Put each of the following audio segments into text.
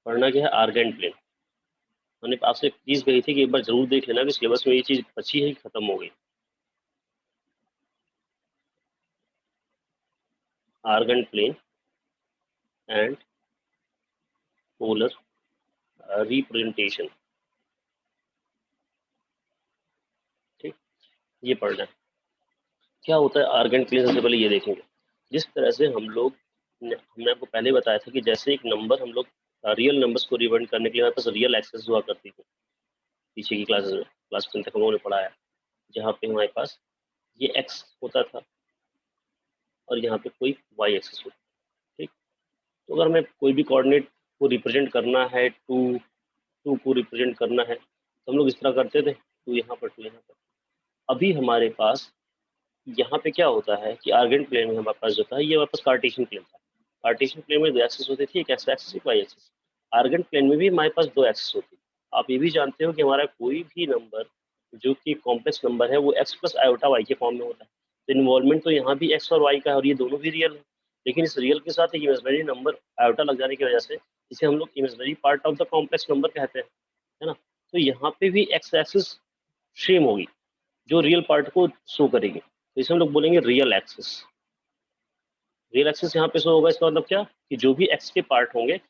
पढ़ना क्या है, आर्गेंट प्लेन। मैंने आपसे एक चीज कही थी कि एक बार जरूर देख लेना कि सिलेबस में ये चीज बची है कि खत्म हो गई। Argand plane and polar representation. ठीक, ये पढ़ना है। क्या होता है आर्गेंट प्लेन, सबसे पहले ये देखेंगे। जिस तरह से हमने आपको पहले बताया था कि जैसे एक नंबर हम लोग रियल नंबर्स को रिप्रेजेंट करने के लिए हमारे पास रियल एक्सेस हुआ करती थी पीछे की क्लासेस में, क्लास 10 तक हम लोगों ने पढ़ाया, जहाँ पे हमारे पास ये एक्स होता था और यहाँ पे कोई वाई एक्सेस होता था। ठीक, तो अगर हमें कोई भी कोऑर्डिनेट को रिप्रेजेंट करना है, टू को रिप्रेजेंट करना है, तो हम लोग इस तरह करते थे, टू यहाँ पर, टू यहाँ पर। अभी हमारे पास यहाँ पे क्या होता है कि आर्गेंट प्लेन में हमारे पास जो था, ये हमारे पास कार्टेशियन प्लेन था। कार्टेशियन प्लेन में दो एक्सिस होती थी, एक एक्स एक्सिस, एक वाई एक्सिस। आर्गेंट प्लेन में भी हमारे पास दो एक्सिस होती है। आप ये भी जानते हो कि हमारा कोई भी नंबर जो कि कॉम्प्लेक्स नंबर है वो एक्स प्लस आयोटा वाई के फॉर्म में होता है। तो इन्वॉल्वमेंट तो यहाँ भी एक्स और वाई का है और ये दोनों भी रियल है, लेकिन इस रियल के साथ एक इमेजनरी नंबर आयोटा लग जाने की वजह से इसे हम लोग imaginary part of the complex number कहते हैं, है ना। तो यहाँ पे भी एक्स एक्सिस सेम होगी जो रियल पार्ट को शो करेगी, तो इसे हम लोग बोलेंगे रियल एक्सिस। रियल एक्सिस यहाँ पे शो होगा, इसका मतलब क्या कि जो भी एक्स के पार्ट होंगे,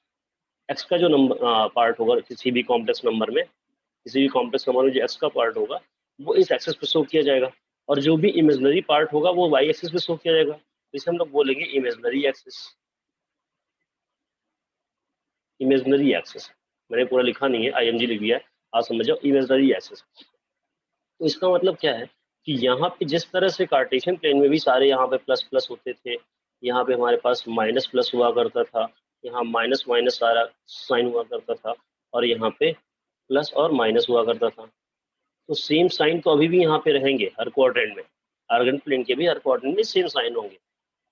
एक्स का जो नंबर पार्ट होगा किसी भी कॉम्प्लेक्स नंबर में, किसी भी कॉम्प्लेक्स नंबर में जो एक्स का पार्ट होगा वो इस एक्सिस पे शो किया जाएगा, और जो भी इमेजनरी पार्ट होगा वो वाई एक्सिस पे शो किया जाएगा, तो इसे हम लोग बोलेंगे इमेजनरी एक्सिस। इमेजनरी एक्सिस मैंने पूरा लिखा नहीं है, आईएमजी लिख दिया है, आप समझ जाओ इमेजनरी एक्सिस। तो इसका मतलब क्या है कि यहाँ पे जिस तरह से कार्टेशियन प्लेन में भी सारे यहाँ पे प्लस प्लस होते थे, यहाँ पे हमारे पास माइनस प्लस हुआ करता था, यहाँ माइनस माइनस सारा साइन हुआ करता था, और यहाँ पे प्लस और माइनस हुआ करता था, तो सेम साइन तो अभी भी यहाँ पे रहेंगे हर क्वाड्रेंट में। आर्गेंट प्लेन के भी हर क्वाड्रेंट में सेम साइन होंगे,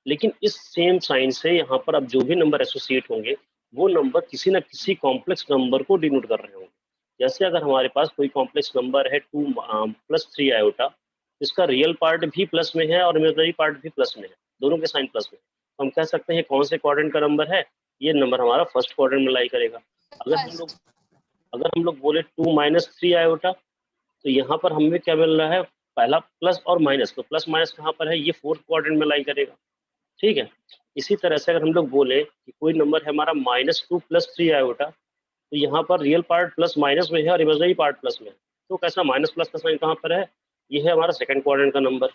लेकिन इस सेम साइन से यहाँ पर अब जो भी नंबर एसोसिएट होंगे वो नंबर किसी ना किसी कॉम्प्लेक्स नंबर को डिनोट कर रहे होंगे। जैसे अगर हमारे पास कोई कॉम्प्लेक्स नंबर है 2 + 3 आयोटा, इसका रियल पार्ट भी प्लस में है और इमेजिनरी पार्ट भी प्लस में है, दोनों के साइन प्लस में, तो हम कह सकते हैं कौन से क्वाड्रेंट का नंबर है, ये नंबर हमारा फर्स्ट क्वाड्रेंट में लाई करेगा। अगर हम लोग बोले 2 - 3 आयोटा, तो यहाँ पर हमें क्या मिल रहा है, पहला प्लस और माइनस, तो प्लस माइनस कहाँ पर है, ये फोर्थ क्वाड्रेंट में लाई करेगा। ठीक है, इसी तरह से अगर हम लोग बोले कि कोई नंबर है हमारा -2 + 3 आयोटा, तो यहाँ पर रियल पार्ट प्लस माइनस में है और इमेजिनरी पार्ट प्लस में है, तो कैसा माइनस प्लस का साइन कहाँ पर है, ये है हमारा सेकंड क्वाड्रेंट का नंबर।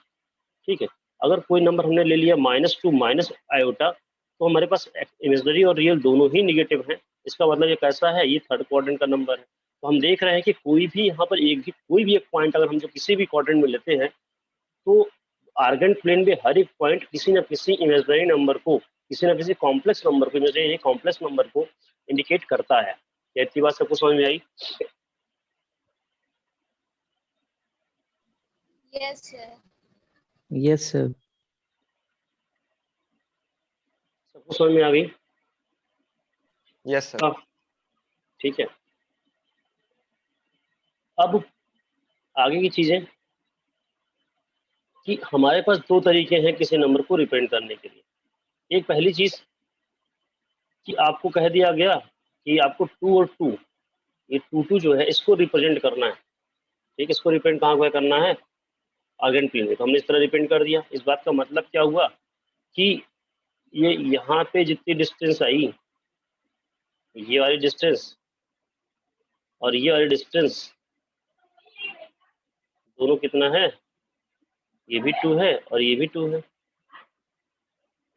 ठीक है, अगर कोई नंबर हमने ले लिया -2 - आयोटा, तो हमारे पास इमेजिनरी और रियल दोनों ही निगेटिव हैं, इसका मतलब ये कैसा है, ये थर्ड क्वाड्रेंट का नंबर है। तो हम देख रहे हैं कि कोई भी यहाँ पर कोई भी एक पॉइंट अगर हम जो किसी भी क्वाड्रेंट में लेते हैं, तो आर्गेंट प्लेन में हर एक पॉइंट किसी न किसी इमेजिनरी नंबर को, किसी न किसी कॉम्प्लेक्स नंबर को, इमेजिनरी कॉम्प्लेक्स नंबर को इंडिकेट करता है। क्या इतनी बात सबको समझ में आई? Yes sir. Yes sir. सबको समझ में आ गई? Yes sir. हाँ, ठीक है। अब आगे की चीजें कि हमारे पास दो तरीके हैं किसी नंबर को रिप्रेजेंट करने के लिए। एक पहली चीज कि आपको कह दिया गया कि आपको 2 और 2, ये 2 जो है इसको रिप्रेजेंट करना है। ठीक, इसको रिप्रेजेंट कहाँ पे करना है, आर्गेंट प्लेन में, तो हमने इस तरह रिप्रेजेंट कर दिया। इस बात का मतलब क्या हुआ कि ये यहाँ पे जितनी डिस्टेंस आई, ये वाली डिस्टेंस और ये वाली डिस्टेंस, दोनों कितना है, ये भी 2 है और ये भी 2 है।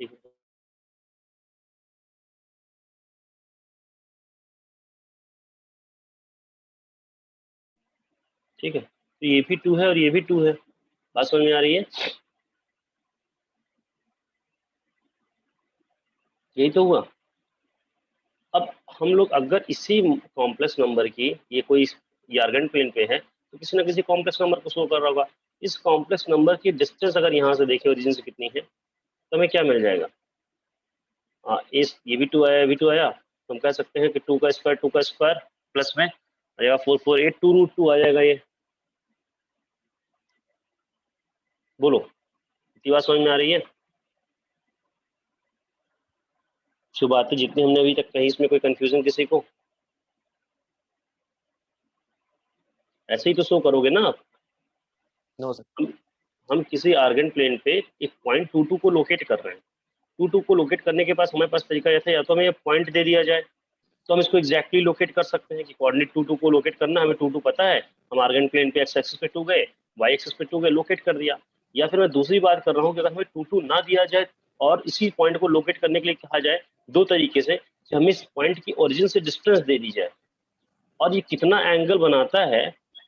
ठीक है, ठीक है, तो ये भी 2 है और ये भी 2 है। बात समझ में आ रही है? यही तो हुआ। अब हम लोग अगर इसी कॉम्प्लेक्स नंबर की, ये कोई आर्गेंट प्लेन पे है, तो किसी ना किसी कॉम्प्लेक्स नंबर को शो कर रहा होगा। इस कॉम्प्लेक्स नंबर की डिस्टेंस अगर यहाँ से देखें ओरिजिन से कितनी है, तो हमें क्या मिल जाएगा, ये भी 2 आया, ये भी 2 आया, तो हम कह सकते हैं कि 2 का स्क्वायर प्लस में आ जाएगा 448, 2√2 आ जाएगा। ये बोलो, इतनी बात समझ में आ रही है? शुभ बात है, जितनी हमने अभी तक कही, इसमें कोई कंफ्यूजन किसी को? ऐसे ही तो शो करोगे ना आप। No sir. हम किसी आर्गन प्लेन पे एक पॉइंट 22 को लोकेट कर रहे हैं। 22 को लोकेट करने के पास हमारे पास तरीका ऐसा, या तो हमें पॉइंट दे दिया जाए तो हम इसको एग्जैक्टली लोकेट कर सकते हैं कि कोऑर्डिनेट 22 को लोकेट करना, हमें 22 पता है, हम आर्गन प्लेन पे एक्स एक्सिस पे 2 गए, वाई एक्सिस पे 2 गए, लोकेट कर दिया। या फिर मैं दूसरी बात कर रहा हूँ कि अगर हमें 22 ना दिया जाए और इसी पॉइंट को लोकेट करने के लिए कहा जाए दो तरीके से, कि हमें इस पॉइंट की ओरिजिन से डिस्टेंस दे दी जाए और ये कितना एंगल बनाता है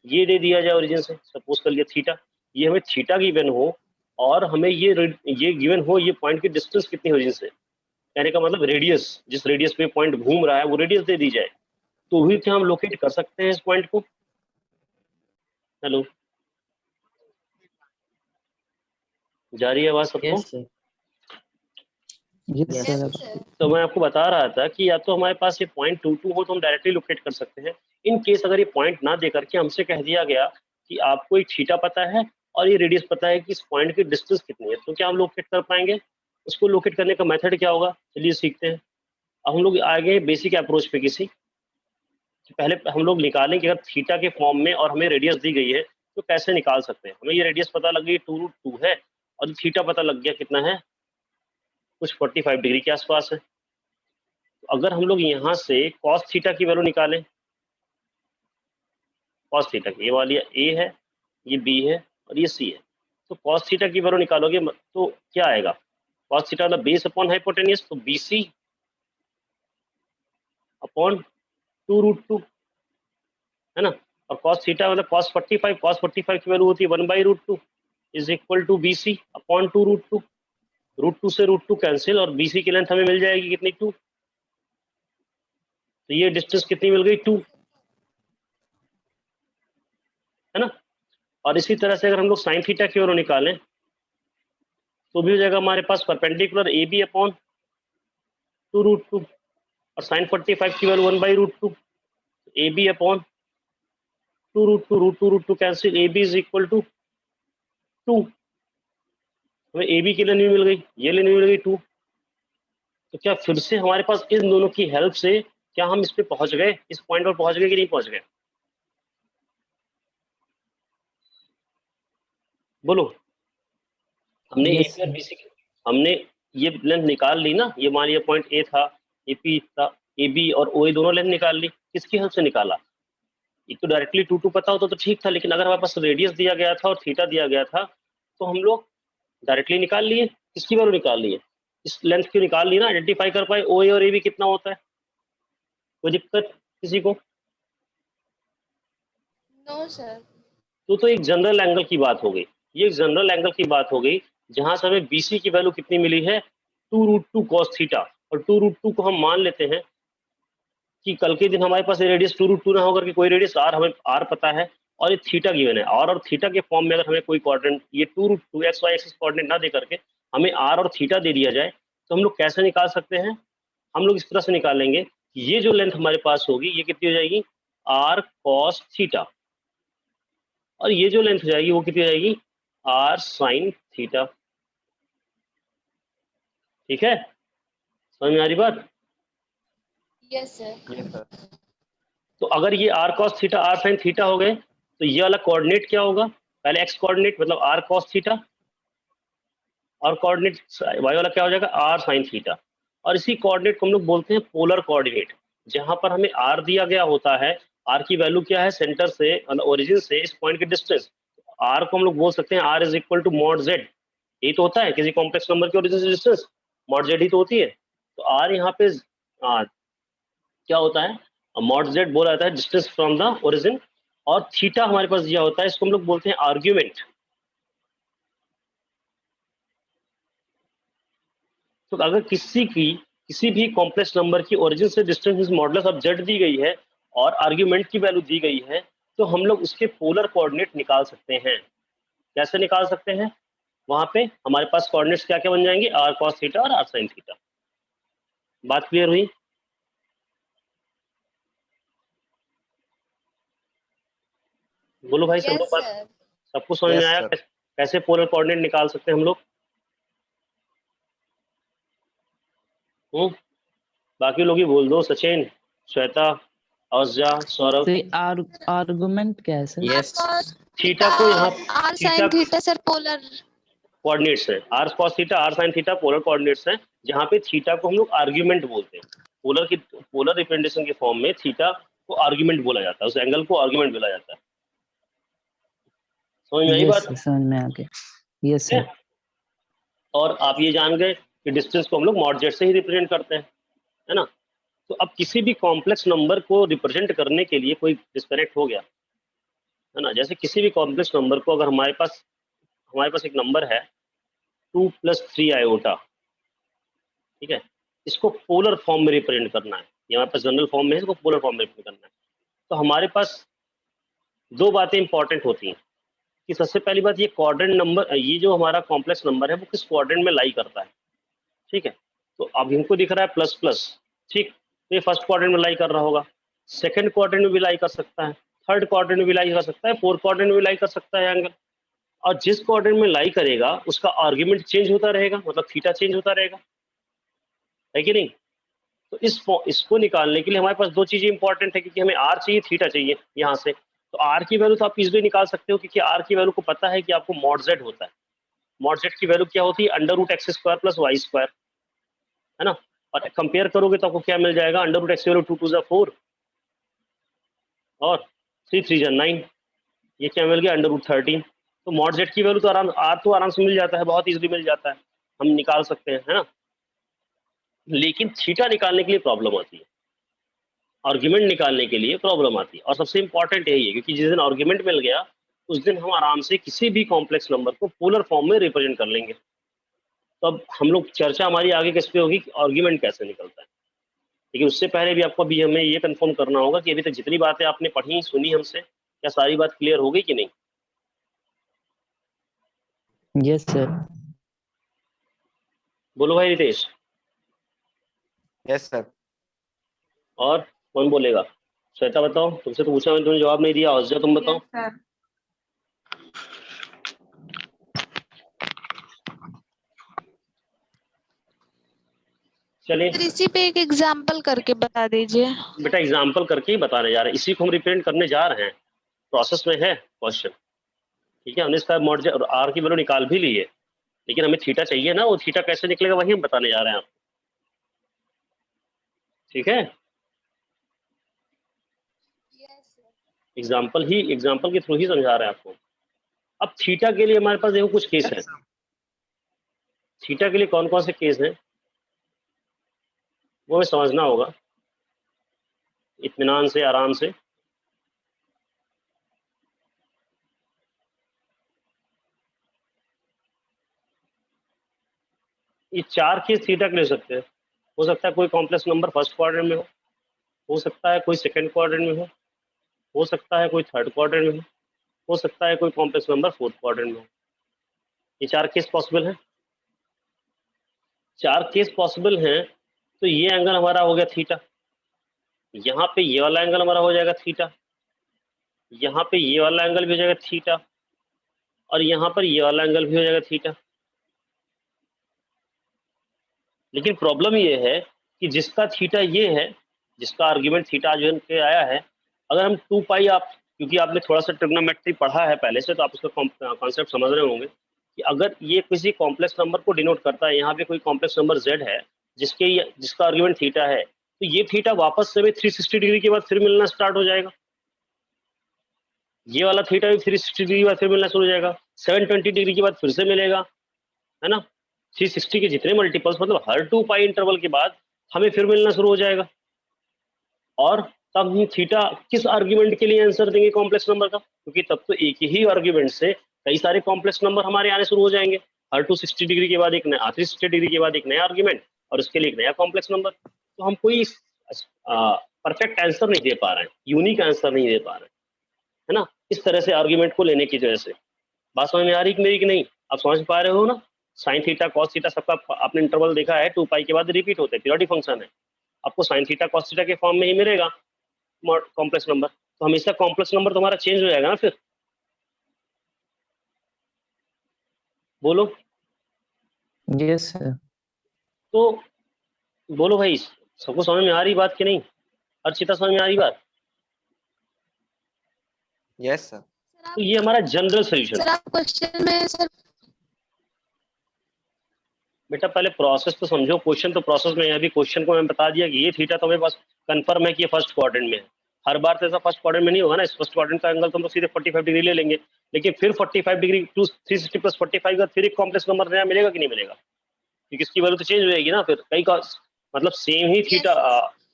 ये दे दिया जाए ओरिजिन से, सपोज कर लिया थीटा, ये हमें थीटा गिवन हो और हमें ये गिवन हो ये पॉइंट की डिस्टेंस कितनी ओरिजिन से, कहने का मतलब रेडियस, जिस रेडियस पे पॉइंट घूम रहा है वो रेडियस दे दी जाए, तो भी क्या हम लोकेट कर सकते हैं इस पॉइंट को। हेलो, जा रही है आवाज सबको? Yes, sir. Yes, Yes, Yes, sir. sir. तो मैं आपको बता रहा था कि या तो हमारे पास ये पॉइंट 22 हो तो हम डायरेक्टली लोकेट कर सकते हैं। इन केस अगर ये पॉइंट ना दे करके हमसे कह दिया गया कि आपको एक थीटा पता है और ये रेडियस पता है कि इस पॉइंट की डिस्टेंस कितनी है, तो क्या हम लोकेट कर पाएंगे? उसको लोकेट करने का मेथड क्या होगा, चलिए सीखते हैं। अब हम लोग आगे बेसिक अप्रोच पे किसी कि पहले हम लोग निकालें कि अगर थीटा के फॉर्म में और हमें रेडियस दी गई है तो कैसे निकाल सकते हैं। हमें ये रेडियस पता लग गई 2√2 है और थीटा पता लग गया कितना है, कुछ 45 डिग्री के आसपास है। तो अगर हम लोग यहाँ से कॉस थीटा की वैल्यू निकालें, कॉस थीटा की, ये वाली ए है, ये बी है और ये सी है, तो कॉस थीटा की वैल्यू निकालोगे तो क्या आएगा, कॉस थीटा मतलब बेस अपॉन हाइपोटेन्यूज, तो BC अपॉन 2√2 है ना, और कॉस थीटा मतलब कॉस 45 की वैल्यू होती है 1/√2 is equal to BC upon 2√2। √2 से √2 कैंसिल और BC की लेंथ हमें मिल जाएगी कितनी, 2, तो ये डिस्टेंस कितनी मिल गई, 2, है ना। और इसी तरह से अगर हम लोग साइन थीटा की वैल्यू निकालें तो भी हो जाएगा हमारे पास परपेंडिकुलर AB अपॉन 2√2 और साइन 45 की value 1/√2, AB upon 2√2, √2 cancel, AB is equal to 2, हमें AB की लेंथ भी मिल गई, ये लेंथ भी मिल गई 2। तो क्या फिर से हमारे पास इन दोनों की हेल्प से क्या हम इस पे पहुंच गए, इस पॉइंट पर पहुंच गए कि नहीं पहुंच गए, बोलो। हमने Yes, AB और sir. BC हमने ये लेंथ निकाल ली ना, ये मान लिया पॉइंट A था, ये P था, AB और OA दोनों लेंथ निकाल ली, किसकी हेल्प से निकाला, एक तो डायरेक्टली 2 पता होता तो ठीक था, लेकिन अगर हमारे पास रेडियस दिया गया था और थीटा दिया गया था तो हम लोग डायरेक्टली निकाल लिए, किसकी वैल्यू निकाल लिए, इस लेंथ की निकाल ली ना, आइडेंटिफाई कर पाए OA और AB कितना होता है, कोई दिक्कत किसी को? No, sir. तो एक जनरल एंगल की बात हो गई, ये एक जनरल एंगल की बात हो गई जहां से हमें BC की वैल्यू कितनी मिली है, 2√2 cos थीटा, और 2√2 को हम मान लेते हैं कि कल के दिन हमारे पास रेडियस 2√2 ना होकर के कोई रेडियस R, हमें R पता है और ये थीटा गिवन है, और थीटा के फॉर्म में अगर हमें कोई कोऑर्डिनेट ये 2√2 XY एक्सिस कोऑर्डिनेट ना दे करके हमें R और थीटा दे दिया जाए तो हम लोग कैसे निकाल सकते हैं, हम लोग इस तरह से निकालेंगे, ये जो लेंथ हमारे पास होगी ये कितनी हो जाएगी, R cos थीटा, और ये जो लेंथ हो जाएगी वो कितनी हो जाएगी, R sin थीटा। ठीक है, समझ में आ रही बात? Yes, sir. Yes sir. तो अगर ये R cos theta R sin theta हो गए तो ये वाला कोऑर्डिनेट क्या होगा, पहले x कोऑर्डिनेट मतलब R cos थीटा, और कोऑर्डिनेट y वाला क्या हो जाएगा, R sin थीटा, और इसी कोऑर्डिनेट को हम लोग बोलते हैं पोलर कोऑर्डिनेट, जहां पर हमें R दिया गया होता है, R की वैल्यू क्या है, सेंटर से मतलब ओरिजिन से इस पॉइंट की डिस्टेंस, R को हम लोग बोल सकते हैं R is equal to mod Z, यही तो होता है किसी कॉम्प्लेक्स नंबर की ओरिजिन से डिस्टेंस, मॉड Z ही तो होती है। तो R यहाँ पे क्या होता है, मॉड Z बोला जाता है डिस्टेंस फ्रॉम द ओरिजिन, और थीटा हमारे पास दिया होता है, इसको हम लोग बोलते हैं आर्ग्यूमेंट। तो अगर किसी भी कॉम्प्लेक्स नंबर की ओरिजिन से डिस्टेंस मॉडुलस ऑफ Z दी गई है और आर्ग्यूमेंट की वैल्यू दी गई है तो हम लोग उसके पोलर कोऑर्डिनेट निकाल सकते हैं। कैसे निकाल सकते हैं, वहां पे हमारे पास कोऑर्डिनेट्स क्या क्या बन जाएंगे, R cos थीटा और R sin थीटा। बात क्लियर हुई? बोलो भाई, सब लोग Yes, बात, sir. सबको समझ में यस आया सर। कैसे पोलर कोऑर्डिनेट निकाल सकते हैं हम लोग? बाकी लोग ही बोल दो, सचिन, श्वेता, औजा, सौरभ, तो आर्गुमेंट क्या है सर? Yes. थीटा को यहाँ r theta sine theta sir polar coordinates है, r cos theta are sine theta polar coordinates है, जहाँ पे थीटा को हम लोग आर्ग्यूमेंट बोलते हैं। पोलर रिप्रेजेंटेशन के फॉर्म में थीटा को आर्ग्यूमेंट बोला जाता है, उस एंगल को आर्ग्यूमेंट बोला जाता है। समझ में आई यस बात? सर, समझ में आ गया। यस है? सर। और आप ये जान गए कि डिस्टेंस को हम लोग मॉड जेड से ही रिप्रेजेंट करते हैं, है ना? तो अब किसी भी कॉम्प्लेक्स नंबर को रिप्रेजेंट करने के लिए कोई डिस्कनेक्ट हो गया, है ना? जैसे किसी भी कॉम्प्लेक्स नंबर को अगर हमारे पास एक नंबर है 2 + 3 आयोटा, ठीक है, इसको पोलर फॉर्म में रिप्रेजेंट करना है, ये हमारे पास जनरल फॉर्म में है, इसको पोलर फॉर्म में रिप्रेजेंट करना है। तो हमारे पास दो बातें इंपॉर्टेंट होती हैं कि सबसे पहली बात, ये क्वाड्रेंट नंबर, ये जो हमारा कॉम्प्लेक्स नंबर है वो किस क्वाड्रेंट में लाई करता है, ठीक है? तो अब हमको दिख रहा है प्लस प्लस, ठीक, तो ये फर्स्ट क्वाड्रेंट में लाई कर रहा होगा, सेकंड क्वाड्रेंट में भी लाई कर सकता है, थर्ड क्वाड्रेंट में भी लाई कर सकता है, फोर्थ क्वाड्रेंट में भी लाई कर सकता है एंगल। और जिस क्वाड्रेंट में लाई करेगा उसका आर्ग्यूमेंट चेंज होता रहेगा, मतलब थीटा चेंज होता रहेगा, है कि नहीं? तो इसको निकालने के लिए हमारे पास दो चीजें इंपॉर्टेंट है, क्योंकि हमें आर चाहिए, थीटा चाहिए यहाँ से। तो आर की वैल्यू तो आप इजीली निकाल सकते हो, क्योंकि आर की वैल्यू को पता है कि आपको मॉड जेड होता है। मॉड जेड की वैल्यू क्या होती है? √x² + y², है ना? और कंपेयर करोगे तो आपको क्या मिल जाएगा? √x की वैल्यू 2 × 2 = 4 और 3 × 3 = 9, ये क्या मिल गया? √13। तो मॉड जेड की वैल्यू तो आराम से मिल जाता है, बहुत इजीली मिल जाता है, हम निकाल सकते हैं, है ना? लेकिन थीटा निकालने के लिए प्रॉब्लम आती है, आर्ग्यूमेंट निकालने के लिए प्रॉब्लम आती है, और सबसे इंपॉर्टेंट यही है, क्योंकि जिस दिन आर्ग्यूमेंट मिल गया उस दिन हम आराम से किसी भी कॉम्प्लेक्स नंबर को पोलर फॉर्म में रिप्रेजेंट कर लेंगे। तो अब हम लोग चर्चा हमारी आगे किस पे होगी कि आर्ग्यूमेंट कैसे निकलता है। लेकिन उससे पहले भी आपको अभी हमें ये कंफर्म करना होगा कि अभी तक जितनी बातें आपने पढ़ी सुनी हमसे, क्या सारी बात क्लियर हो गई कि नहीं? Yes sir. बोलो भाई रितेश। Yes, sir. और कौन बोलेगा? श्वेता बताओ, तुमसे तो पूछा मैंने, तुमने जवाब नहीं दिया। औजा तुम बताओ। सर चलिए इसी पे एक एग्जांपल करके बता दीजिए। बेटा, एग्जाम्पल करके ही बताने जा रहे हैं, इसी को हम रिप्रेजेंट करने जा रहे हैं, प्रोसेस में है क्वेश्चन, ठीक है? हमने इसका मॉड और आर की वैल्यू निकाल भी ली है, लेकिन हमें थीटा चाहिए ना, वो थीटा कैसे निकलेगा वही हम बताने जा रहे हैं आपको, ठीक है? एग्जाम्पल के थ्रू ही समझा रहे हैं आपको। अब थीटा के लिए हमारे पास देखो कुछ केस है। थीटा के लिए कौन कौन से केस हैं वो हमें समझना होगा इत्मीनान से, आराम से। ये 4 केस थीटा के ले सकते हैं। हो सकता है कोई कॉम्प्लेक्स नंबर फर्स्ट क्वाड्रेंट में हो सकता है कोई सेकंड क्वाड्रेंट में हो सकता है कोई थर्ड क्वाड्रेंट में हो सकता है कोई कॉम्प्लेक्स नंबर फोर्थ क्वाड्रेंट में हो। ये 4 केस पॉसिबल हैं। 4 केस पॉसिबल हैं, तो ये एंगल हमारा हो गया थीटा, यहाँ पे ये वाला एंगल हमारा हो जाएगा थीटा, यहाँ पे ये वाला एंगल भी हो जाएगा थीटा, और यहाँ पर ये वाला एंगल भी हो जाएगा थीटा। लेकिन प्रॉब्लम ये है कि जिसका थीटा ये है, जिसका आर्ग्यूमेंट थीटा जो के आया है, अगर हम 2 पाई, आप क्योंकि आपने थोड़ा सा ट्रिग्नोमेट्री पढ़ा है पहले से, तो आप उसका कॉन्सेप्ट समझ रहे होंगे कि अगर ये किसी कॉम्प्लेक्स नंबर को डिनोट करता है, यहाँ पे कोई कॉम्प्लेक्स नंबर z है जिसका आर्ग्यूमेंट थीटा है, तो ये थीटा वापस से 360 डिग्री के बाद फिर मिलना स्टार्ट हो जाएगा। ये वाला थीटा भी 360 डिग्री के बाद फिर मिलना शुरू हो जाएगा, 720 डिग्री के बाद फिर से मिलेगा, है ना? 360 के जितने मल्टीपल्स, मतलब हर 2 पाई इंटरवल के बाद हमें फिर मिलना शुरू हो जाएगा। और तब हम थीटा किस आर्ग्यूमेंट के लिए आंसर देंगे कॉम्प्लेक्स नंबर का, क्योंकि तब तो एक ही आर्ग्यूमेंट से कई सारे कॉम्प्लेक्स नंबर हमारे आने शुरू हो जाएंगे। हर 260 डिग्री के बाद एक नया, 360 डिग्री के बाद एक नया आर्ग्यूमेंट, और उसके लिए एक नया कॉम्प्लेक्स नंबर। तो हम कोई परफेक्ट आंसर नहीं दे पा रहे हैं, यूनिक आंसर नहीं दे पा रहे हैं, है ना? इस तरह से आर्ग्यूमेंट को लेने की वजह से। बात समझ में आ रही कि मेरी कि नहीं? आप समझ पा रहे हो ना? साइन थीटा कॉस थीटा सबका आपने इंटरवल देखा है, 2 पाई के बाद रिपीट होते हैं, पीरियोडिक फंक्शन है। आपको साइन थीटा कॉस थीटा के फॉर्म में ही मिलेगा कॉम्प्लेक्स नंबर, तो हमेशा कॉम्प्लेक्स नंबर तुम्हारा चेंज हो जाएगा ना फिर। बोलो। Yes sir. तो बोलो भाई, सबको समझ में आ रही बात कि नहीं? अर्चिता समझ में आ रही बात? Yes, sir. तो ये हमारा जनरल सोल्यूशन। सर आप क्वेश्चन में सर बेटा पहले प्रोसेस तो समझो, क्वेश्चन तो प्रोसेस में है। अभी क्वेश्चन को मैं बता दिया कि ये थीटा तो मेरे पास कंफर्म है कि ये फर्स्ट क्वाड्रेंट में है। हर बार तो ऐसा फर्स्ट क्वाड्रेंट में नहीं होगा ना, इस फर्स्ट क्वाड्रेंट का एंगल तो हम लोग सीधे 45 डिग्री ले लेंगे, लेकिन फिर 45 डिग्री टू 360 प्लस 45 का फिर एक कॉम्प्लेक्स नंबर नया मिलेगा कि नहीं मिलेगा? क्योंकि इसकी वैल्यू तो चेंज हो जाएगी ना फिर। कई का मतलब सेम ही थीटा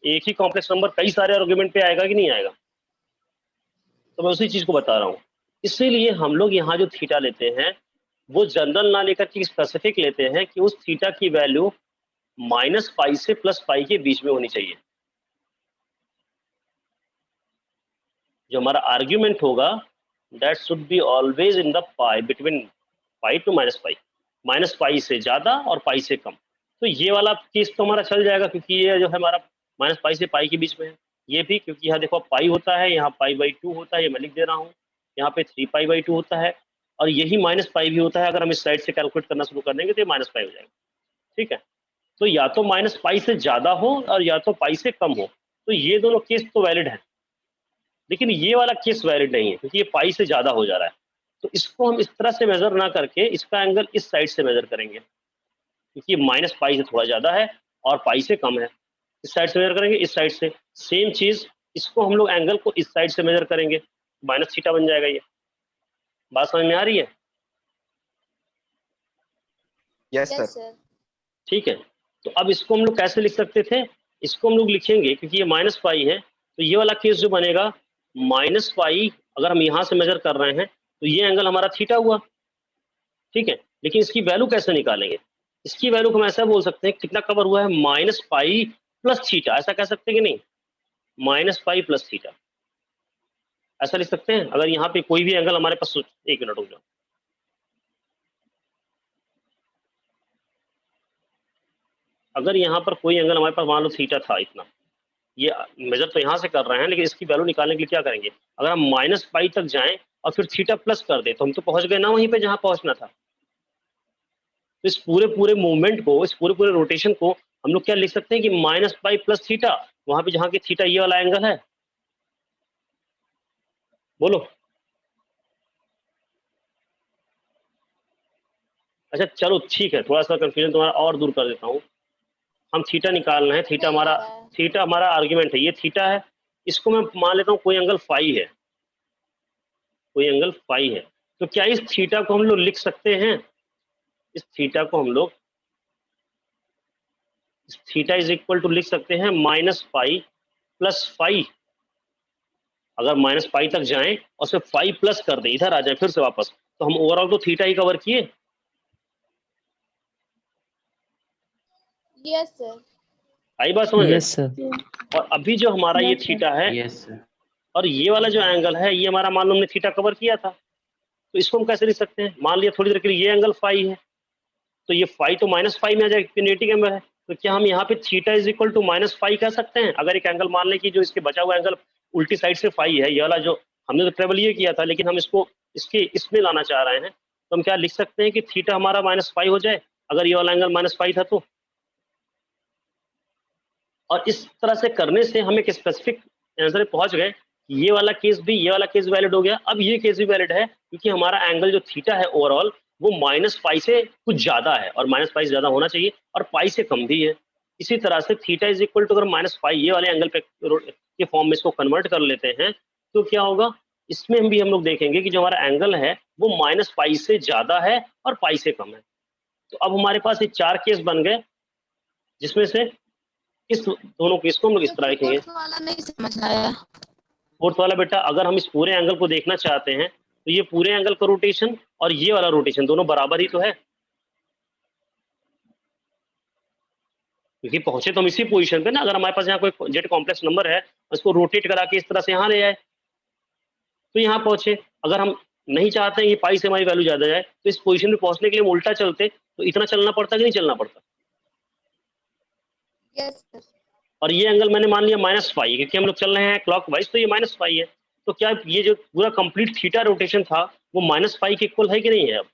एक ही कॉम्प्लेक्स नंबर कई सारे आर्गुमेंट पे आएगा कि नहीं आएगा? तो मैं उसी चीज को बता रहा हूँ। इसीलिए हम लोग यहाँ जो थीटा लेते हैं वो जनरल ना लेकर के स्पेसिफिक लेते हैं कि उस थीटा की वैल्यू -π से +π के बीच में होनी चाहिए। जो हमारा आर्ग्यूमेंट होगा that should be always in the pi, between pi to -π, -π से ज्यादा और पाई से कम। तो ये वाला केस तो हमारा चल जाएगा क्योंकि ये जो है हमारा -π से पाई के बीच में है। ये भी क्योंकि यहाँ देखो पाई होता है, यहाँ π/2 होता है, ये मैं लिख दे रहा हूँ, यहाँ पे 3π/2 होता है, और यही -π भी होता है। अगर हम इस साइड से कैलकुलेट करना शुरू कर देंगे तो ये -π हो जाएगा। ठीक है, तो या तो -π से ज्यादा हो और या तो π से कम हो, तो ये दोनों केस तो वैलिड है। लेकिन ये वाला केस वैलिड नहीं है क्योंकि ये π से ज्यादा हो जा रहा है। तो इसको हम इस तरह से मेजर ना करके इसका एंगल इस साइड से मेजर करेंगे, क्योंकि -π से थोड़ा ज्यादा है और π से कम है। इस साइड से मेजर करेंगे, इस साइड से। सेम चीज इसको हम लोग एंगल को इस साइड से मेजर करेंगे, -θ बन जाएगा। ये बात समझ में आ रही है? Yes, sir. सर ठीक है, तो अब इसको हम लोग कैसे लिख सकते थे? इसको हम लोग लिखेंगे क्योंकि ये -π है, तो ये वाला केस जो बनेगा -π, अगर हम यहाँ से मेजर कर रहे हैं तो ये एंगल हमारा थीटा हुआ। ठीक है, लेकिन इसकी वैल्यू कैसे निकालेंगे? इसकी वैल्यू को हम ऐसा बोल सकते हैं, कितना कवर हुआ है, -π + θ, ऐसा कह सकते हैं कि नहीं? -π + θ ऐसा लिख सकते हैं। अगर यहाँ पे कोई भी एंगल हमारे पास, एक मिनट रुक जाओ, अगर यहाँ पर कोई एंगल हमारे पास मान लो थीटा था इतना, ये मेजर तो यहाँ से कर रहे हैं, लेकिन इसकी वैल्यू निकालने के लिए क्या करेंगे? अगर हम -π तक जाएं और फिर थीटा प्लस कर दे तो हम तो पहुंच गए ना वहीं पे जहां पहुंचना था। तो इस पूरे पूरे मूवमेंट को, इस पूरे पूरे रोटेशन को हम लोग क्या लिख सकते हैं कि -π + θ, वहां पे जहां की थीटा ये वाला एंगल है। बोलो। अच्छा चलो ठीक है, थोड़ा सा कंफ्यूजन तुम्हारा और दूर कर देता हूँ। हम थीटा निकाल रहे हैं, थीटा हमारा आर्ग्यूमेंट है, ये थीटा है। इसको मैं मान लेता हूँ कोई एंगल फाई है, कोई एंगल फाई है। तो क्या इस थीटा को हम लोग लिख सकते हैं? इस थीटा को हम लोग, थीटा इज इक्वल टू लिख सकते हैं -π + φ। अगर -π तक जाएं और सिर्फ φ प्लस कर दें, इधर आ जाए फिर से वापस, तो हम ओवरऑल तो थीटा ही कवर किए। यस सर आई बात समझ में? Yes sir. और अभी जो हमारा ये Yes, sir. थीटा है यस सर। और ये वाला जो एंगल है, ये हमारा मान लो हमने थीटा कवर किया था, तो इसको हम कैसे लिख सकते हैं? मान लिया थोड़ी देर के लिए ये एंगल φ है, तो ये φ तो -π में आ जाएगा, नेगेटिव एंगल है। तो क्या हम यहाँ पे थीटा इज इक्वल टू -π कह सकते हैं? अगर एक एंगल मान लें कि जो इसके बचा हुआ एंगल उल्टी साइड से φ है, ये वाला जो हमने तो ट्रेवल ये किया था, लेकिन हम इसको इसके इसमें लाना चाह रहे हैं, तो हम क्या लिख सकते हैं कि थीटा हमारा -π हो जाए अगर ये वाला एंगल -π था तो। और इस तरह से करने से हम एक स्पेसिफिक आंसर पे पहुंच गए कि ये वाला केस भी, ये वाला केस वैलिड हो गया। अब ये केस भी वैलिड है क्योंकि हमारा एंगल जो थीटा है ओवरऑल वो -π से कुछ ज्यादा है, और -π से ज्यादा होना चाहिए, और π से कम भी है। इसी तरह से थीटा इज इक्वल टू, अगर -π ये वाले एंगल पे के फॉर्म में इसको कन्वर्ट कर लेते हैं तो क्या होगा? इसमें हम लोग देखेंगे कि जो हमारा एंगल है वो -π से ज्यादा है और π से कम है। तो अब हमारे पास ये 4 केस बन गए, जिसमें से इस दोनों केस को हम लोग इस तरह लिखेंगे। फोर्थ वाला नहीं समझ आया। फोर्थ वाला बेटा, अगर हम इस पूरे एंगल को देखना चाहते हैं तो ये पूरे एंगल का रोटेशन और ये वाला रोटेशन दोनों बराबर ही तो है, क्योंकि पहुंचे तो हम इसी पोजीशन पे ना। अगर हमारे पास यहाँ कोई जेड कॉम्प्लेक्स नंबर है, उसको रोटेट करा के इस तरह से यहाँ ले आए तो यहाँ पहुंचे। अगर हम नहीं चाहते हैं कि पाई से हमारी वैल्यू ज्यादा जाए, तो इस पोजीशन पे पहुंचने के लिए हम उल्टा चलते, तो इतना चलना पड़ता कि नहीं चलना पड़ता? यस सर और ये एंगल मैंने मान लिया -π, क्योंकि हम लोग चल रहे हैं क्लॉकवाइज, तो ये -π है। तो क्या ये जो पूरा कंप्लीट थीटा रोटेशन था वो -π के इक्वल है कि नहीं है? अब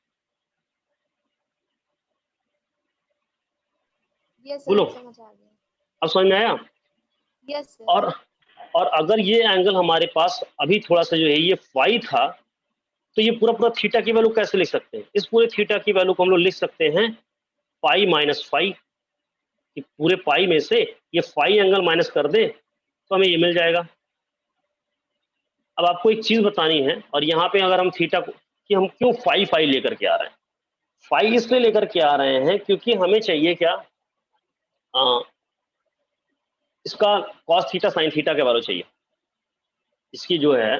यस बोलो। सर समझ आ गया। अब समझ में आया? यस सर और और अगर ये एंगल हमारे पास अभी थोड़ा सा जो है ये फाई था, तो ये पूरा पूरा थीटा की वैल्यू कैसे लिख सकते हैं? इस पूरे थीटा की वैल्यू को हम लोग लिख सकते हैं पाई माइनस फाई, कि पूरे पाई में से ये फाई एंगल माइनस कर दे तो हमें ये मिल जाएगा। अब आपको एक चीज बतानी है, और यहाँ पे अगर हम थीटा को, कि हम क्यों फाई फाई लेकर के आ रहे हैं? फाई इसलिए लेकर के आ रहे हैं क्योंकि हमें चाहिए क्या, इसका कॉस थीटा साइन थीटा के वैल्यू चाहिए, इसकी जो है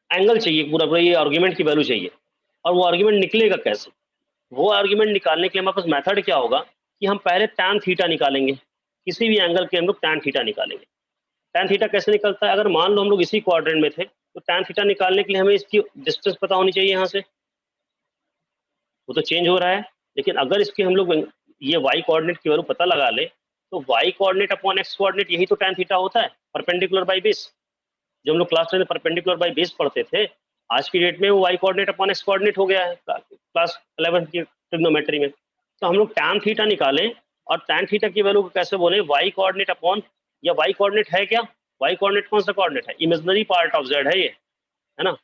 एंगल चाहिए, पूरा पूरा ये आर्ग्यूमेंट की वैल्यू चाहिए। और वो आर्ग्यूमेंट निकलेगा कैसे? वो आर्ग्यूमेंट निकालने के लिए हमारे पास मेथड क्या होगा कि हम पहले tan थीटा निकालेंगे, किसी भी एंगल के हम लोग tan थीटा निकालेंगे। tan थीटा कैसे निकलता है? अगर मान लो हम लोग इसी क्वाड्रेंट में थे तो tan थीटा निकालने के लिए हमें इसकी डिस्टेंस पता होनी चाहिए यहाँ से, वो तो चेंज हो रहा है। लेकिन अगर इसके हम लोग ये y कोऑर्डिनेट की वैल्यू पता लगा ले तो y coordinate upon x coordinate यही तो tan थीटा होता है, परपेंडिकुलर बाई बेस। जो हम लोग क्लास 10 में परपेंडिकुलर बाई बेस पढ़ते थे, आज की डेट में वो y coordinate upon x coordinate हो गया है क्लास 11 की ट्रिग्नोमेट्री में। तो हम लोग tan थीटा निकालें और tan थीटा की वैल्यू को कैसे बोले, y कोऑर्डिनेट अपॉन, या y कोऑर्डिनेट है क्या? y कोऑर्डिनेट कौन सा कोऑर्डिनेट है? इमेजिनरी पार्ट ऑफ z है ये, है ना?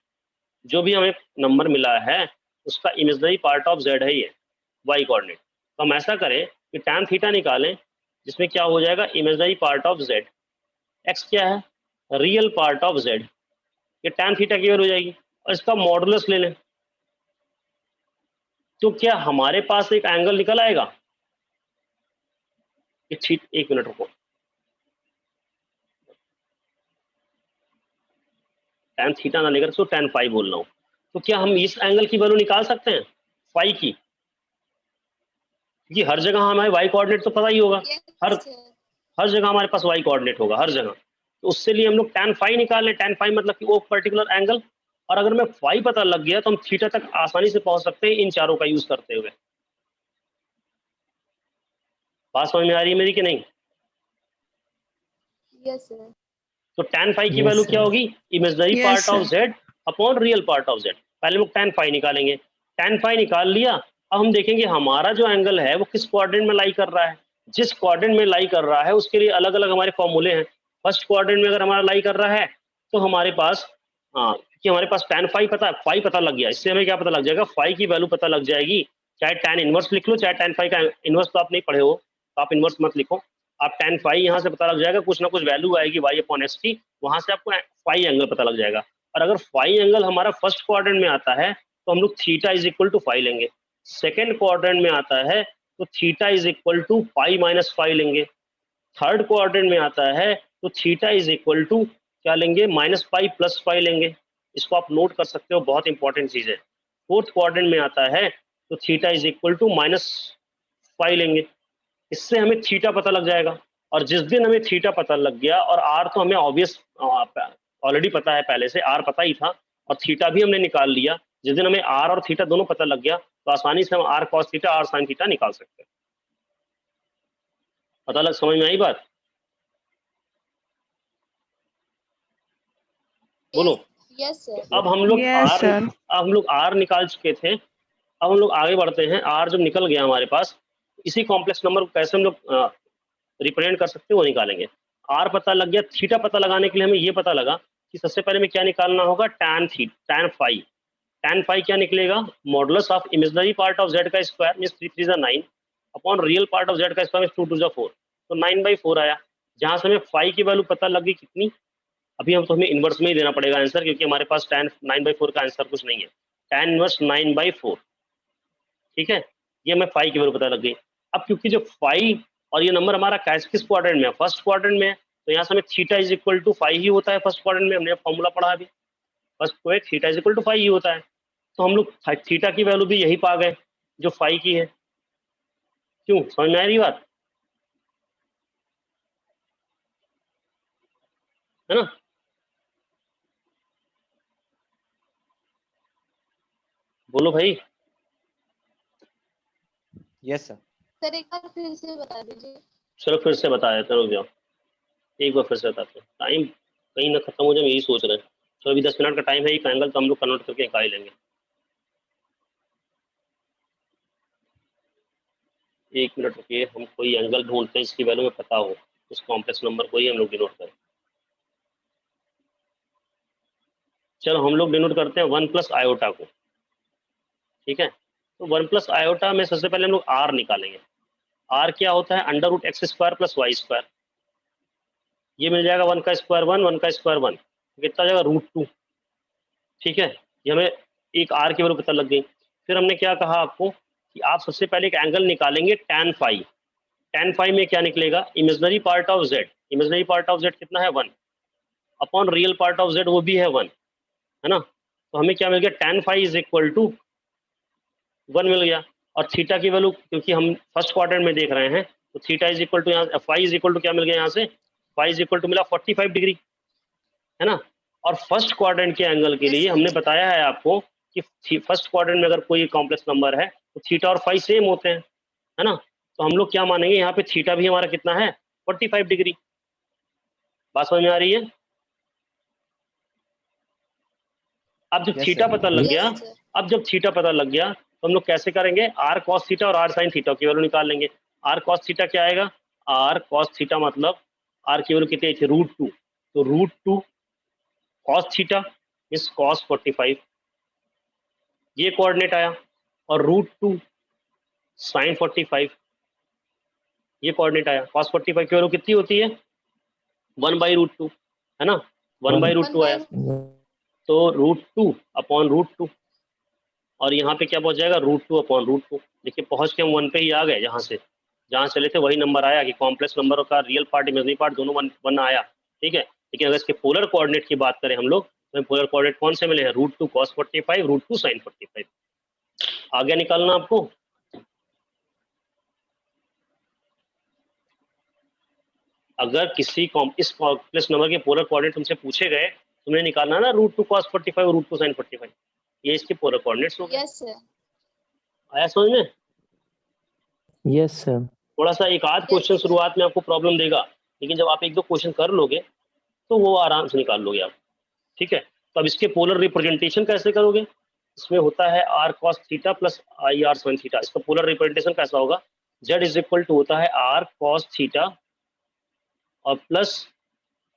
जो भी हमें नंबर मिला है उसका इमेजिनरी पार्ट ऑफ z है ये y कोऑर्डिनेट। तो हम ऐसा करें कि tan थीटा निकालें जिसमें क्या हो जाएगा, imaginary part of z, x क्या है, रियल पार्ट ऑफ z, ये tan थीटा की वैल्यू हो जाएगी, और इसका मॉडुलस ले लें तो क्या हमारे पास एक एंगल निकल आएगा। एक मिनट रुको, tan थीटा ना लेकर तो tan फाई बोल रहा हूँ। तो क्या हम इस एंगल की वैल्यू निकाल सकते हैं फाई की? क्योंकि हर जगह हमें y कोऑर्डिनेट तो पता ही होगा, हर जगह हमारे पास y कोऑर्डिनेट होगा हर जगह। तो उससे लिए हम लोग tan फाई निकाल लें, tan फाई मतलब कि वो पर्टिकुलर एंगल। और अगर हमें फाई पता लग गया तो हम थीटा तक आसानी से पहुंच सकते हैं इन चारों का यूज करते हुए। बात समझ में आ रही है मेरी कि नहीं? Yes sir. तो tan फाई की Yes, वैल्यू क्या sir. होगी, imaginary Yes, part of sir. z upon real part of z। पहले हम tan फाई निकालेंगे, tan फाई निकाल लिया। अब हम देखेंगे हमारा जो एंगल है वो किस क्वाड्रेंट में लाई कर रहा है। जिस क्वाड्रेंट में लाई कर रहा है उसके लिए अलग अलग हमारे फॉर्मूले हैं। फर्स्ट क्वाड्रेंट में अगर हमारा लाई कर रहा है तो हमारे पास, क्योंकि हमारे पास tan फाई पता, फाई पता लग गया, इससे हमें क्या पता लग जाएगा, फाई की वैल्यू पता लग जाएगी। चाहे tan इनवर्स लिख लो, चाहे tan फाई का इनवर्स तो आप नहीं पढ़े हो तो आप इनवर्स मत लिखो, आप tan फाई यहाँ से पता लग जाएगा, कुछ ना कुछ वैल्यू आएगी y अपॉन x की, वहां से आपको फाई एंगल पता लग जाएगा। और अगर फाई एंगल हमारा फर्स्ट क्वाड्रेंट में आता है तो हम लोग theta is equal to phi लेंगे। सेकेंड क्वाड्रेंट में आता है तो theta is equal to pi minus phi लेंगे। थर्ड क्वाड्रेंट में आता है तो थीटा इज इक्वल टू क्या लेंगे, माइनस पाई प्लस फाई लेंगे। इसको आप नोट कर सकते हो, बहुत इंपॉर्टेंट चीज है। फोर्थ क्वाड्रेंट में आता है तो theta is equal to minus phi लेंगे। इससे हमें थीटा पता लग जाएगा। और जिस दिन हमें थीटा पता लग गया, और आर तो हमें ऑब्वियस ऑलरेडी पता है, पहले से आर पता ही था, और थीटा भी हमने निकाल लिया। जिस दिन हमें आर और थीटा दोनों पता लग गया तो आसानी से हम R cos theta are sine theta निकाल सकते हैं। पता लग, समझ में आई बात? बोलो। Yes sir. अब हम लोग Yes, आर, sir. अब हम लोग आर निकाल चुके थे, अब हम लोग आगे बढ़ते हैं। आर जब निकल गया हमारे पास, इसी कॉम्प्लेक्स नंबर को कैसे हम लोग रिप्रेजेंट कर सकते हैं वो निकालेंगे। आर पता लग गया, थीटा पता लगाने के लिए हमें ये पता लगा कि सबसे पहले में क्या निकालना होगा, tan फाई। tan फाई क्या निकलेगा, modulus of imaginary part of z का square means 3 3 9 upon real part of z का स्क्वायर मींस 2 2 4, तो 9/4 आया। जहां से हमें फाई की वैल्यू पता लग गई कितनी, अभी हम तो हमें इनवर्स में ही देना पड़ेगा आंसर, क्योंकि हमारे पास tan 9/4 का आंसर कुछ नहीं है, tan इनवर्स 9/4। ठीक है, ये हमें फाई की वैल्यू पता लग गई। अब क्योंकि जो फाई और ये नंबर हमारा किस क्वाड्रेंट में है, फर्स्ट क्वाड्रेंट में है, तो यहाँ से हमें theta is equal to phi ही होता है फर्स्ट क्वाड्रेंट में, हमने फॉर्मूला पढ़ा अभी, फर्स्ट को theta is equal to phi ही होता है। तो हम लोग थीटा की वैल्यू भी यही पा गए जो फाई की है। क्यों, समझ में आ रही बात, है ना? बोलो भाई। Yes, sir. सर एक बार फिर से बता दीजिए। चलो फिर से बता देते, रुक जाओ, एक बार फिर से बताते हैं, टाइम कहीं ना खत्म हो जाए, हम यही सोच रहे हैं। तो अभी 10 मिनट का टाइम है, एक एंगल तो हम लोग कन्वर्ट करके निकाल लेंगे। एक मिनट रुकिए, हम कोई एंगल ढूंढते हैं इसकी वैल्यू में पता हो, उस कॉम्प्लेक्स नंबर को ही हम लोग डिनोट करें। चलो हम लोग डिनोट करते हैं 1 प्लस आयोटा को, ठीक है। तो 1 प्लस आयोटा में सबसे पहले हम लोग आर निकालेंगे। आर क्या होता है, under root x square plus y square. ये मिल जाएगा 1 का स्क्वायर 1, 1 का स्क्वायर 1, कितना जाएगा √2, ठीक है। ये हमें एक आर की वैल्यू पता लग गई। फिर हमने क्या कहा आपको कि आप सबसे पहले एक एंगल निकालेंगे tan फाई। tan फाई में क्या निकलेगा, imaginary part of z, imaginary part of z कितना है 1, upon real part of z वो भी है 1, है ना। तो हमें क्या मिल गया, tan phi is equal to 1 मिल गया। और थीटा की वैल्यू क्योंकि हम फर्स्ट क्वाड्रेंट में देख रहे हैं, तो थीटा इज इक्वल टू यहाँ फाई इज इक्वल टू क्या मिल गया यहाँ से, फाई इज इक्वल टू मिला 45 डिग्री, है ना। और फर्स्ट क्वाड्रेंट के एंगल के Yes, लिए sir. हमने बताया है आपको कि फर्स्ट क्वाड्रेंट में अगर कोई कॉम्प्लेक्स नंबर है तो थीटा और फाई सेम होते हैं, है ना। तो हम लोग क्या मानेंगे, यहाँ पे थीटा भी हमारा कितना है 45 डिग्री। बात समझ में आ रही है। अब जब Yes, थीटा sir. पता लग गया, Yes, sir. अब जब थीटा पता लग गया तो हम लोग कैसे करेंगे, आर कॉस थीटा और आर साइन थीटा की वैल्यू निकाल लेंगे। आर कॉस थीटा क्या आएगा, आर कॉस थीटा मतलब आर की वैल्यू कितनी थी √2, तो √2 कॉस थीटा इज कॉस 45, ये कोऑर्डिनेट आया। और √2 साइन 45 ये कोऑर्डिनेट आया। कॉस 45 की वैल्यू कितनी होती है 1/√2, है ना, 1/√2 आया। तो √2 अपॉन √2, और यहाँ पे क्या पहुंच जाएगा √2 अपॉन √2। देखिए पहुंच के हम 1 पे ही आ गए, जहाँ चले थे वही नंबर आया कि कॉम्प्लेक्स नंबर का रियल पार्ट इमेजनरी पार्ट दोनों 1 आया, ठीक है। लेकिन अगर इसके पोलर कोऑर्डिनेट की बात करें हम लोग, तो पोलर कोऑर्डिनेट कौन से मिले हैं, √2 cos 45, √2 sin 45। आगे निकालना आपको, अगर किसी इस कॉम्प्लेक्स नंबर के पोलर कोऑर्डिनेट तुमसे पूछे गए, तुमने निकालना ना √2 cos 45 और √2 sin 45, ये इसके पोलर कोऑर्डिनेट्स हो गए। Yes, sir. आया समझ में। Yes sir. थोड़ा सा एक आध क्वेश्चन sir. शुरुआत में आपको प्रॉब्लम देगा, लेकिन जब आप 1-2 क्वेश्चन कर लोगे तो वो आराम से निकाल लोगे आप, ठीक है। तो अब इसके पोलर रिप्रेजेंटेशन कैसे करोगे, इसमें होता है r cos theta plus I R sine theta. इसका पोलर रिप्रेजेंटेशन कैसा होगा, z इज इक्वल टू होता है r cos थीटा और plus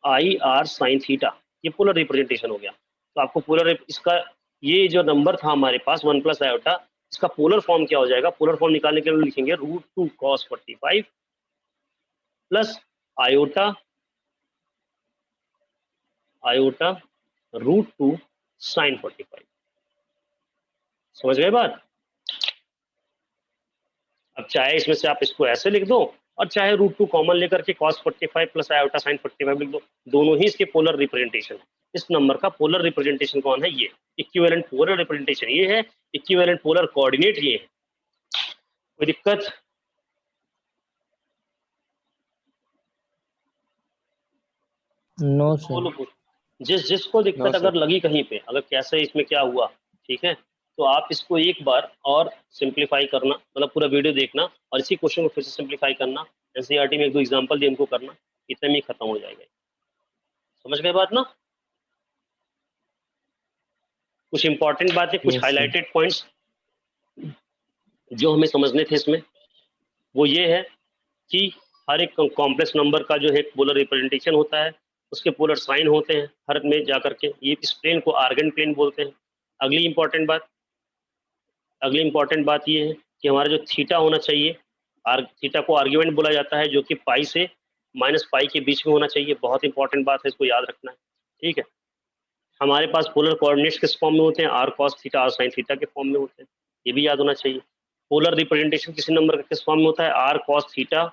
I R sine theta, ये पोलर रिप्रेजेंटेशन हो गया। तो आपको पोलर इसका ये जो नंबर था हमारे पास 1 प्लस आयोटा, इसका पोलर फॉर्म क्या हो जाएगा, पोलर फॉर्म निकालने के लिए लिखेंगे √2 cos 45 प्लस आयोटा √2 sin 45। समझ गए बात। अब चाहे इसमें से आप इसको ऐसे लिख दो और चाहे √2 कॉमन लेकर के cos 45 प्लस आयोटा sin 45 लिख दो, दोनों ही इसके पोलर रिप्रेजेंटेशन है। इस नंबर का पोलर रिप्रेजेंटेशन कौन है, ये इक्विवेलेंट पोलर रिप्रेजेंटेशन ये है, इक्विवेलेंट पोलर कोऑर्डिनेट ये है। कोई दिक्कत, नो सर। बोलो। जिसको दिक्कत No, sir. अगर लगी कहीं पे, अगर कैसे इसमें क्या हुआ, ठीक है, तो आप इसको एक बार और सिंप्लीफाई करना, मतलब पूरा वीडियो देखना और इसी क्वेश्चन को फिर से सिंप्लीफाई करना, एनसीईआरटी में 1-2 एग्जांपल दिए इनको करना, इतने में ही खत्म हो जाएगा। समझ गए बात ना। कुछ इंपॉर्टेंट बातें, कुछ Yes, sir. हाईलाइटेड पॉइंट्स जो हमें समझने थे इसमें, वो ये है कि हर एक कॉम्प्लेक्स नंबर का जो है पोलर रिप्रेजेंटेशन होता है, उसके पोलर साइन होते हैं हर में जाकर के, ये इस प्लेन को आर्गन प्लेन बोलते हैं। अगली इंपॉर्टेंट बात ये है कि हमारा जो थीटा होना चाहिए, थीटा को आर्ग्यूमेंट बोला जाता है, जो कि पाई से -पाई के बीच में होना चाहिए। बहुत इंपॉर्टेंट बात है, इसको याद रखना है, ठीक है। हमारे पास पोलर कोऑर्डिनेट्स किस फॉर्म में होते हैं, r cos theta r sin theta के फॉर्म में होते हैं, ये भी याद होना चाहिए। पोलर रिप्रेजेंटेशन किसी नंबर का किस फॉर्म में होता है, r cos theta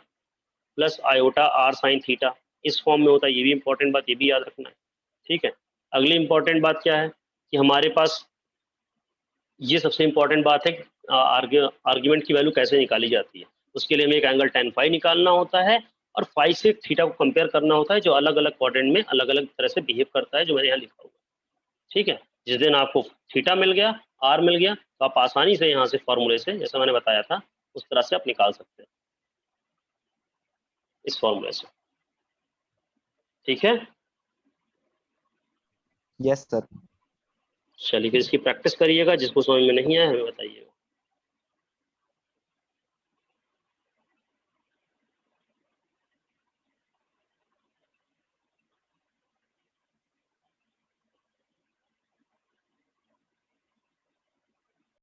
plus iota r sin theta, इस फॉर्म में होता है, ये भी इंपॉर्टेंट बात, ये भी याद रखना है, ठीक है। अगली इंपॉर्टेंट बात क्या है कि हमारे पास ये सबसे इंपॉर्टेंट बात है कि आर्ग्यूमेंट की वैल्यू कैसे निकाली जाती है। उसके लिए हमें एक एंगल tan फाई निकालना होता है और फाई से थीटा को कंपेयर करना होता है, जो अलग अलग क्वाड्रेंट में अलग अलग तरह से बिहेव करता है, जो मैंने यहाँ लिखा हुआ है, ठीक है। जिस दिन आपको थीटा मिल गया, आर मिल गया, तो आप आसानी से यहाँ से फॉर्मूले से, जैसा मैंने बताया था उस तरह से आप निकाल सकते हैं इस फॉर्मूले से, ठीक है। Yes, sir. चलिए फिर इसकी प्रैक्टिस करिएगा, जिसको समझ में नहीं आया हमें बताइएगा।